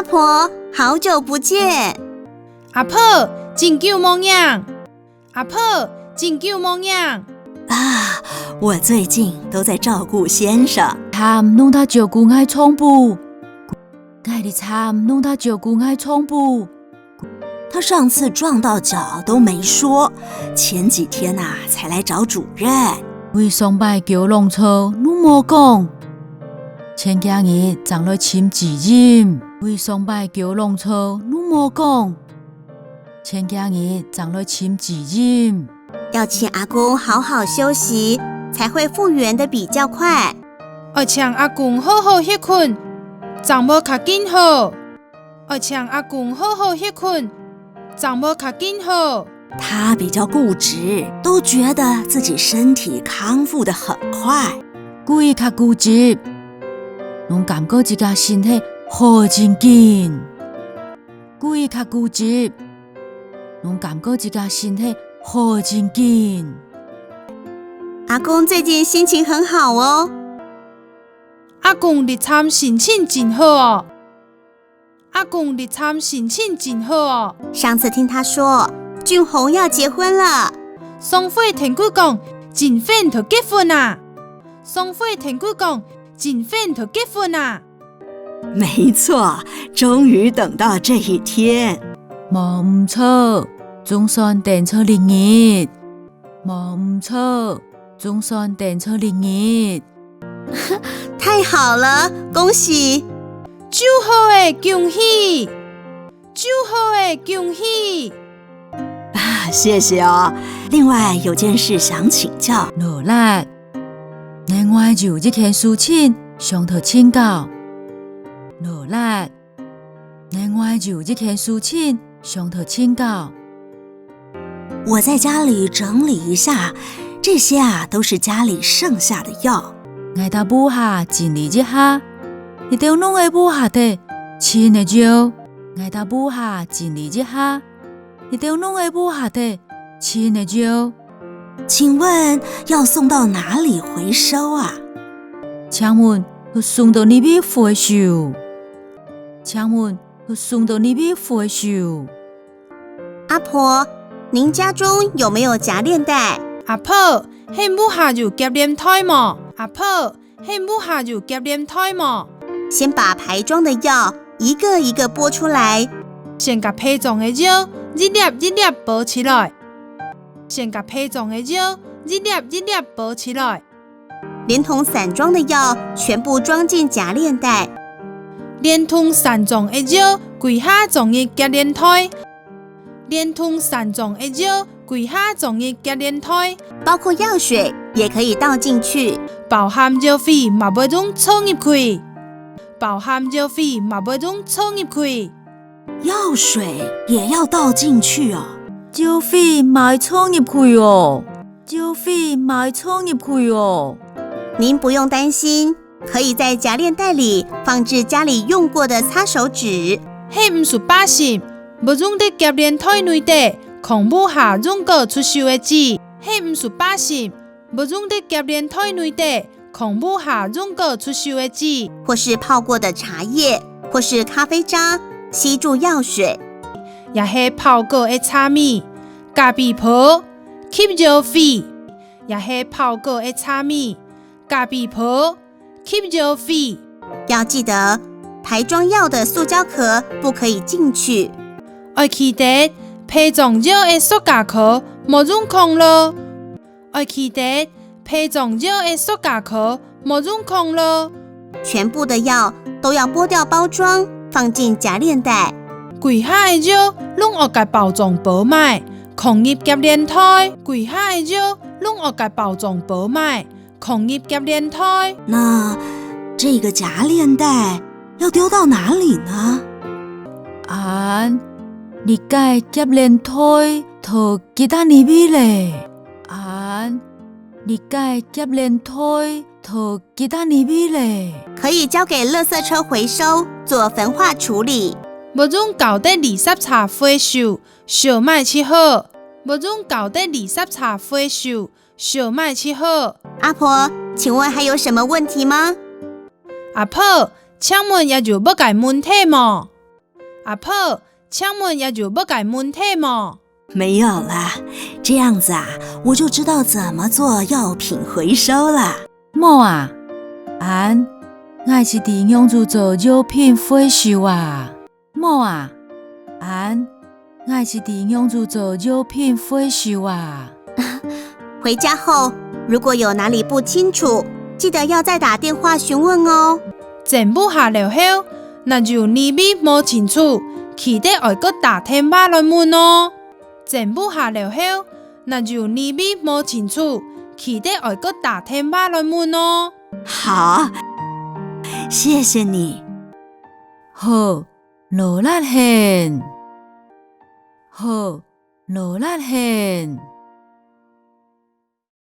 婆，好久不见！阿婆，真久无影！阿婆，真久无影！啊，我最近都在照顾先生。tham弄他照顾爱宠物，爱的tham弄他照顾爱宠物。他上次撞到脚都没说，前几天才来找主任。为上摆叫弄错，侬无讲。前几日长了亲自任，为上摆叫弄错，侬无讲。前几日长了亲自任，要请阿公好好休息，才会复原的比较快。要请阿公好好歇困，长要较紧好。要请阿公好好歇困，长要较紧好。他比较固执，都觉得自己身体康复得很快。故较固执，侬感觉自家身体好真紧。故较固执，侬感觉自家身体好真紧。阿公最近心情很好哦。阿公日参心情真好哦。阿公日参心情真好哦。上次听他说，俊宏要结婚了。双飞听佢讲，真快就结婚啊！双飞听佢讲，真快就结婚啊！没错，终于等到这一天。冇唔错，总算等出日日。冇唔错，总算等出日日。太好了，恭喜！祝贺诶，恭喜！祝贺诶，恭喜！谢谢哦。另外有件事想请教。罗拉，另外有一件事情想要请教。罗拉，另外有一件事情想要请教。我在家里整理一下，这些都是家里剩下的药。我到补下整理一下，一定拢会补下的，亲的就。我到补下整理一下，一定拢会补下的，亲的就。请问要送到哪里回收啊？请问要送到你边回收？请问要送到你边回收？阿婆，您家中有没有夹链袋？阿婆，迄母下有夹链袋吗？阿婆，迄母下有夹链袋吗？先把牌装的药一个一个拨出来。先把配装的药一粒一粒包起来。先把配装的药一粒一粒包起来。连同散装的药全部装进夹链袋。连同散装的药规下装入夹链袋。连同散装的药规下装入夹链袋。包括药水也可以倒进去。包含药水嘛袂总冲入去。包含药水嘛袂总冲入去。药水也要倒进去哦。药水嘛会冲入去哦。药水嘛会冲入去哦。您不用担心，可以在夹链袋里放置家里用过的擦手纸。迄毋是把心，要用在夹链袋内底，空母下用过出售的纸。迄毋是把心，要用在夹链袋内底，空母下用过出售的纸。或是泡过的茶叶，或是咖啡渣，吸住药水。也是泡过的茶米、咖啡泡、吸药水。也是泡过的茶米、咖啡泡、吸药水。要记得，牌装药的塑胶壳不可以进去。要记得，配装药的塑胶壳莫用空了。要记得，配装药的塑胶壳莫用空了。全部的药都要剥掉包装，放进夹链袋。规下的药拢要甲包装包埋，放入夹链袋。规下的药拢要甲包装包埋，放入夹链袋。那这个夹链袋要丢到哪里呢？你介夹链袋拖几大里边嘞？你介夹链袋拖几大里边嘞？可以交给垃圾车回收，做焚化处理。要用旧的垃圾车回收，小卖切好。要用旧的垃圾车回收，小卖切好。阿婆，请问还有什么问题吗？阿婆，请问也有要解问题吗？阿婆，请问也就要解问题么？没有啦，这样子啊，我就知道怎么做药品回收了。某啊，俺是伫用做做药品回收啊。某啊，俺是伫用做药品回收啊。回家后如果有哪里不清楚，记得要再打电话询问哦。全部下了后，那就你咪无清楚，记得要搁打电话来问哦。全部下了后，那就你咪无清楚，记得要搁打电话来问哦。好，谢谢你。好，罗力现。好，罗力现。